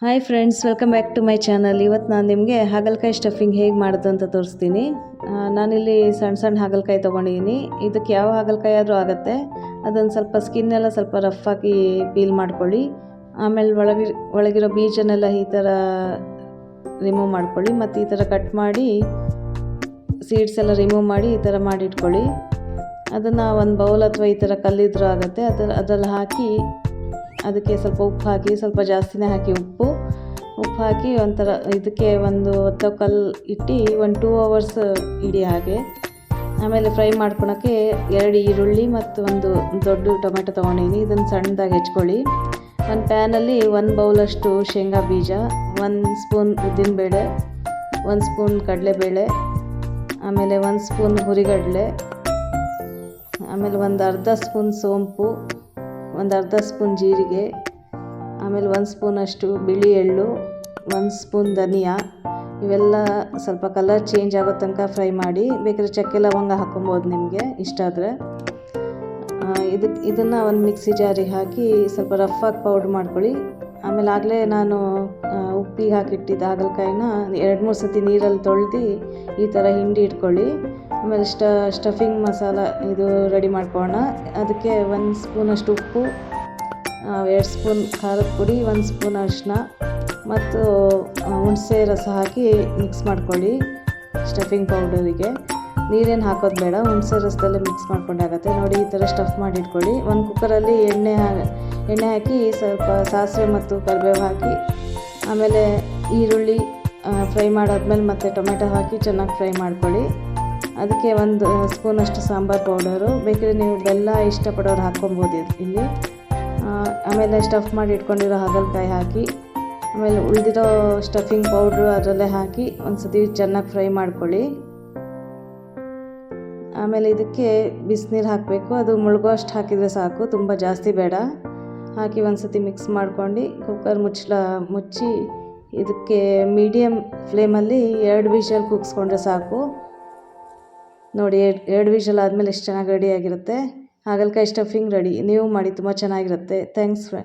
Hi friends, welcome back to my channel. ಇವತ್ತು ನಾನು ನಿಮಗೆ ಹಾಗಲಕಾಯಿ ಸ್ಟಫಿಂಗ್ ಹೇಗೆ ಮಾಡೋದು ಅಂತ ತೋರಿಸ್ತೀನಿ. ನಾನಿಲ್ಲಿ ಸಣ್ಣ ಸಣ್ಣ ಹಾಗಲಕಾಯಿ ತೊಗೊಂಡಿದ್ದೀನಿ. ಇದಕ್ಕೆ ಯಾವ ಹಾಗಲಕಾಯಿ ಆದರೂ ಆಗುತ್ತೆ. ಅದನ್ನು ಸ್ವಲ್ಪ ಸ್ಕಿನ್ನೆಲ್ಲ ಸ್ವಲ್ಪ ರಫ್ ಆಗಿ ಪೀಲ್ ಮಾಡ್ಕೊಳ್ಳಿ. ಆಮೇಲೆ ಒಳಗಿರೋ ಬೀಜನೆಲ್ಲ ಈ ಥರ ರಿಮೂವ್ ಮಾಡ್ಕೊಳ್ಳಿ. ಮತ್ತು ಈ ಥರ ಕಟ್ ಮಾಡಿ ಸೀಡ್ಸ್ ಎಲ್ಲ ರಿಮೂವ್ ಮಾಡಿ ಈ ಥರ ಮಾಡಿ ಇಟ್ಕೊಳ್ಳಿ. ಅದನ್ನು ಒಂದು ಬೌಲ್ ಅಥವಾ ಈ ಥರ ಕಲ್ಲಿದ್ರೂ ಆಗುತ್ತೆ. ಅದರಲ್ಲಿ ಹಾಕಿ ಅದಕ್ಕೆ ಸ್ವಲ್ಪ ಉಪ್ಪು ಹಾಕಿ, ಸ್ವಲ್ಪ ಜಾಸ್ತಿನೇ ಹಾಕಿ ಉಪ್ಪು ಹಾಕಿ ಒಂಥರ ಇದಕ್ಕೆ ಒಂದು ಕಲ್ಲು ಇಟ್ಟು 2 hours ಇಡಿ ಹಾಗೆ. ಆಮೇಲೆ ಫ್ರೈ ಮಾಡ್ಕೊಳಕ್ಕೆ 2 ಈರುಳ್ಳಿ ಮತ್ತು ಒಂದು ದೊಡ್ಡ ಟೊಮೆಟೊ ತೊಗೊಂಡಿದ್ದೀನಿ. ಇದನ್ನು ಸಣ್ಣದಾಗಿ ಹೆಚ್ಕೊಳ್ಳಿ. ಒಂದು ಪ್ಯಾನಲ್ಲಿ 1 ಬೌಲಷ್ಟು ಶೇಂಗಾ ಬೀಜ, 1 ಸ್ಪೂನ್ ಉದ್ದಿನಬೇಳೆ, 1 ಸ್ಪೂನ್ ಕಡಲೆಬೇಳೆ, ಆಮೇಲೆ 1 ಸ್ಪೂನ್ ಹುರಿಗಡಲೆ, ಆಮೇಲೆ ಒಂದು ಅರ್ಧ ಸ್ಪೂನ್ ಸೋಂಪು, ಒಂದು ಅರ್ಧ ಸ್ಪೂನ್ ಜೀರಿಗೆ, ಆಮೇಲೆ 1 ಸ್ಪೂನಷ್ಟು ಬಿಳಿ ಎಳ್ಳು, 1 ಸ್ಪೂನ್ ಧನಿಯಾ. ಇವೆಲ್ಲ ಸ್ವಲ್ಪ ಕಲರ್ ಚೇಂಜ್ ಆಗೋ ತನಕ ಫ್ರೈ ಮಾಡಿ. ಬೇಕಾದ್ರೆ ಚಕ್ಕೆ ಲವಂಗ ಹಾಕೊಬೋದು ನಿಮಗೆ ಇಷ್ಟ ಆದರೆ. ಇದನ್ನು ಒಂದು ಮಿಕ್ಸಿ ಜಾರಿಗೆ ಹಾಕಿ ಸ್ವಲ್ಪ ರಫಾಗಿ ಪೌಡ್ರ್ ಮಾಡ್ಕೊಳ್ಳಿ. ಆಮೇಲೆ ಆಗಲೇ ನಾನು ಉಪ್ಪಿಗೆ ಹಾಕಿಟ್ಟಿದ್ದ ಹಾಗಲಕಾಯಿನ 2-3 ಸತಿ ನೀರಲ್ಲಿ ತೊಳೆದು ಈ ಥರ ಹಿಂಡಿ ಇಟ್ಕೊಳ್ಳಿ. ಆಮೇಲೆ ಸ್ಟಫಿಂಗ್ ಮಸಾಲ ಇದು ರೆಡಿ ಮಾಡ್ಕೊಳ್ಳೋಣ. ಅದಕ್ಕೆ 1 ಸ್ಪೂನಷ್ಟು ಉಪ್ಪು, 2 ಸ್ಪೂನ್ ಖಾರದ ಪುಡಿ, 1 ಸ್ಪೂನ್ ಅರಿಶಿನ ಮತ್ತು ಹುಣಸೆ ರಸ ಹಾಕಿ ಮಿಕ್ಸ್ ಮಾಡ್ಕೊಳ್ಳಿ. ಸ್ಟಫಿಂಗ್ ಪೌಡರಿಗೆ ನೀರೇನು ಹಾಕೋದು ಬೇಡ, ಹುಣಸೆ ರಸದಲ್ಲೇ ಮಿಕ್ಸ್ ಮಾಡ್ಕೊಂಡಾಗತ್ತೆ. ನೋಡಿ, ಈ ಥರ ಸ್ಟಫ್ ಮಾಡಿ ಇಟ್ಕೊಳ್ಳಿ. ಒಂದು ಕುಕ್ಕರಲ್ಲಿ ಎಣ್ಣೆ ಹಾಕಿ ಸ್ವಲ್ಪ ಸಾಸಿವೆ ಮತ್ತು ಕರಿಬೇವು ಹಾಕಿ, ಆಮೇಲೆ ಈರುಳ್ಳಿ ಫ್ರೈ ಮಾಡಾದ್ಮೇಲೆ ಮತ್ತೆ ಟೊಮೆಟೊ ಹಾಕಿ ಚೆನ್ನಾಗಿ ಫ್ರೈ ಮಾಡ್ಕೊಳ್ಳಿ. ಅದಕ್ಕೆ 1 ಸ್ಪೂನಷ್ಟು ಸಾಂಬಾರು ಪೌಡರು, ಬೇಕಾದ್ರೆ ನೀವು ಬೆಲ್ಲ ಇಷ್ಟಪಡೋರು ಹಾಕ್ಕೊಬೋದು ಇಲ್ಲಿ. ಆಮೇಲೆ ಸ್ಟಫ್ ಮಾಡಿ ಇಟ್ಕೊಂಡಿರೋ ಹಾಗಲಕಾಯಿ ಹಾಕಿ, ಆಮೇಲೆ ಉಳಿದಿರೋ ಸ್ಟಫಿಂಗ್ ಪೌಡ್ರು ಅದರಲ್ಲೇ ಹಾಕಿ ಒಂದು ಸತಿ ಚೆನ್ನಾಗಿ ಫ್ರೈ ಮಾಡ್ಕೊಳ್ಳಿ. ಆಮೇಲೆ ಇದಕ್ಕೆ ಬಿಸಿನೀರು ಹಾಕಬೇಕು. ಅದು ಮುಳುಗೋ ಅಷ್ಟು ಹಾಕಿದರೆ ಸಾಕು, ತುಂಬ ಜಾಸ್ತಿ ಬೇಡ. ಹಾಕಿ ಒಂದು ಸತಿ ಮಿಕ್ಸ್ ಮಾಡ್ಕೊಂಡು ಕುಕ್ಕರ್ ಮುಚ್ಚಿ ಇದಕ್ಕೆ ಮೀಡಿಯಮ್ ಫ್ಲೇಮಲ್ಲಿ 2 ವಿಷಲ್ ಕೂಗಿಸ್ಕೊಂಡ್ರೆ ಸಾಕು. ನೋಡಿ, 2 ವಿಷಲ್ ಆದಮೇಲೆ ಎಷ್ಟು ಚೆನ್ನಾಗಿ ರೆಡಿಯಾಗಿರುತ್ತೆ. ಹಾಗಲಕಾಯಿ ಸ್ಟಫಿಂಗ್ ರೆಡಿ. ನೀವು ಮಾಡಿ, ತುಂಬ ಚೆನ್ನಾಗಿರುತ್ತೆ. Thanks friend.